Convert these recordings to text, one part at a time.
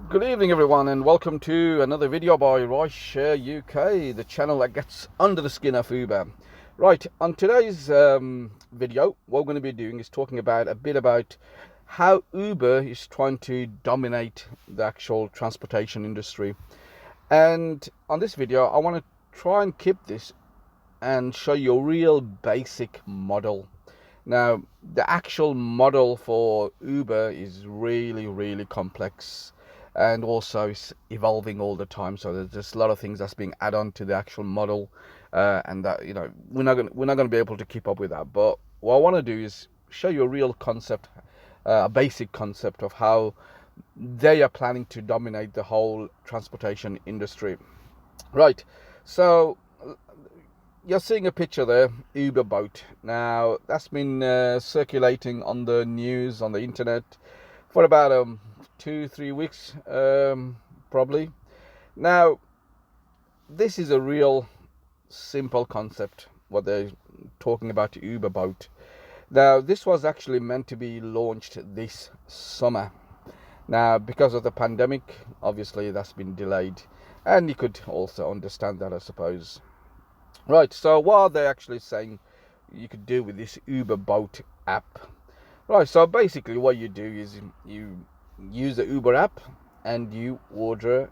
Good evening everyone, and welcome to another video by Rideshare UK, the channel that gets under the skin of Uber. Right, on today's video, what we're going to be doing is talking about a bit about how Uber is trying to dominate the actual transportation industry. And on this video, I want to try and keep this and show you a real basic model. Now, the actual model for Uber is really complex, and also it's evolving all the time. So there's just a lot of things that's being added on to the actual model, and that we're not gonna be able to keep up with that. But what I want to do is show you a real concept, a basic concept of how they are planning to dominate the whole transportation industry. Right, so you're seeing a picture there, Uber boat. Now that's been circulating on the news, on the internet, for about 2-3 weeks, probably. Now this is a real simple concept, what they're talking about, Uber boat. Now this was actually meant to be launched this summer. Now because of the pandemic, obviously that's been delayed, and you could also understand that, I suppose. Right, so what are they actually saying you could do with this Uber boat app? Right, so basically what you do is you use the Uber app and you order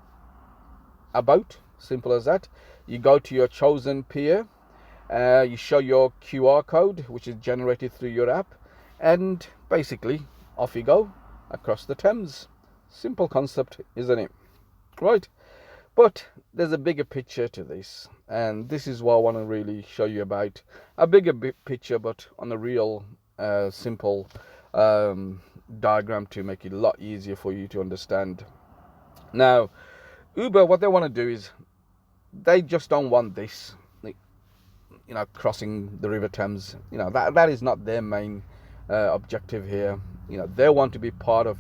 a boat. Simple as that. You go to your chosen pier, you show your QR code, which is generated through your app, and basically off you go across the Thames. Simple concept, isn't it? Right. But there's a bigger picture to this, and this is what I want to really show you about. A bigger picture, but on a real simple diagram to make it a lot easier for you to understand. Now, Uber, what they want to do is they just don't want this, crossing the River Thames. That is not their main objective here. They want to be part of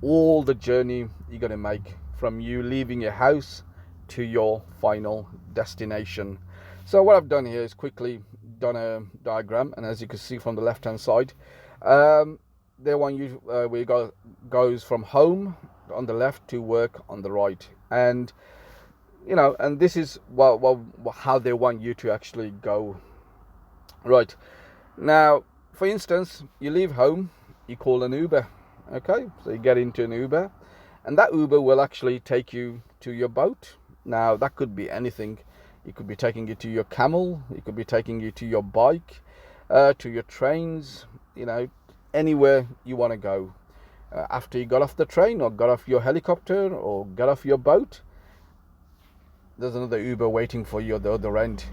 all the journey you're going to make, from you leaving your house to your final destination. So what I've done here is quickly done a diagram, and as you can see from the left hand side, they want you where you goes from home on the left to work on the right, and and this is how they want you to actually go. Right, now for instance, you leave home, you call an Uber. Okay, so you get into an Uber, and that Uber will actually take you to your boat. Now that could be anything. It could be taking you to your camel, it could be taking you to your bike, to your trains, anywhere you want to go. After you got off the train, or got off your helicopter, or got off your boat, there's another Uber waiting for you at the other end.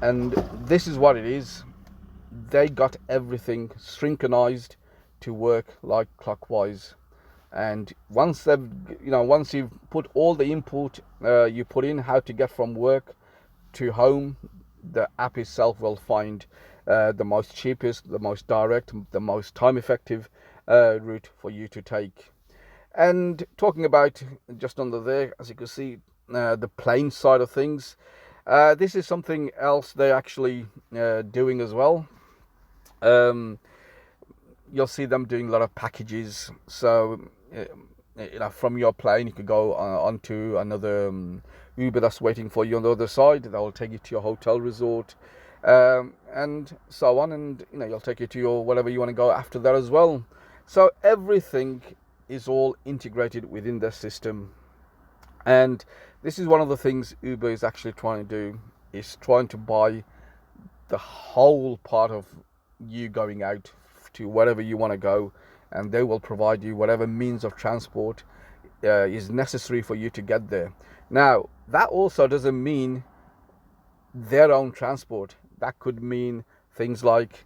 And this is what it is. They got everything synchronized to work like clockwise. And once you've put all the input you put in, how to get from work to home, the app itself will find the most cheapest, the most direct, the most time effective route for you to take. And talking about just under there, as you can see, the plane side of things, this is something else they're actually doing as well. You'll see them doing a lot of packages. So from your plane you could go onto another Uber that's waiting for you on the other side. That will take you to your hotel resort, and so on, and you'll take you to your whatever you want to go after that as well. So everything is all integrated within the system, and this is one of the things Uber is actually trying to do, is trying to buy the whole part of you going out to wherever you want to go, and they will provide you whatever means of transport is necessary for you to get there. Now that also doesn't mean their own transport. That could mean things like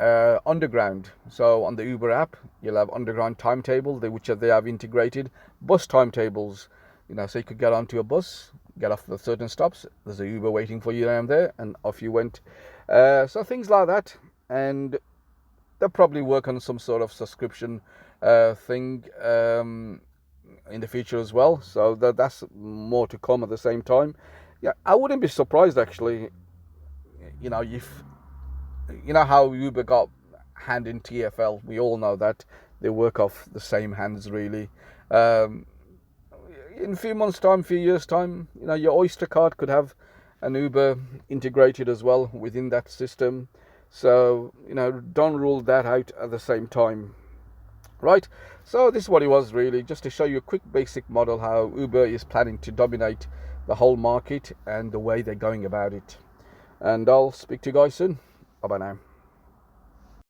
underground. So on the Uber app, you'll have underground timetable, which they have integrated bus timetables. So you could get onto a bus, get off at certain stops, there's a Uber waiting for you down there, and off you went. So things like that. And they'll probably work on some sort of subscription thing in the future as well. So that's more to come at the same time. Yeah, I wouldn't be surprised actually. If how Uber got hand in TFL, we all know that they work off the same hands really. In a few months time, few years time, you know, your Oyster card could have an Uber integrated as well within that system. So, you know, don't rule that out at the same time. Right, so this is what it was really, just to show you a quick basic model how Uber is planning to dominate the whole market and the way they're going about it. And I'll speak to you guys soon. Bye bye now.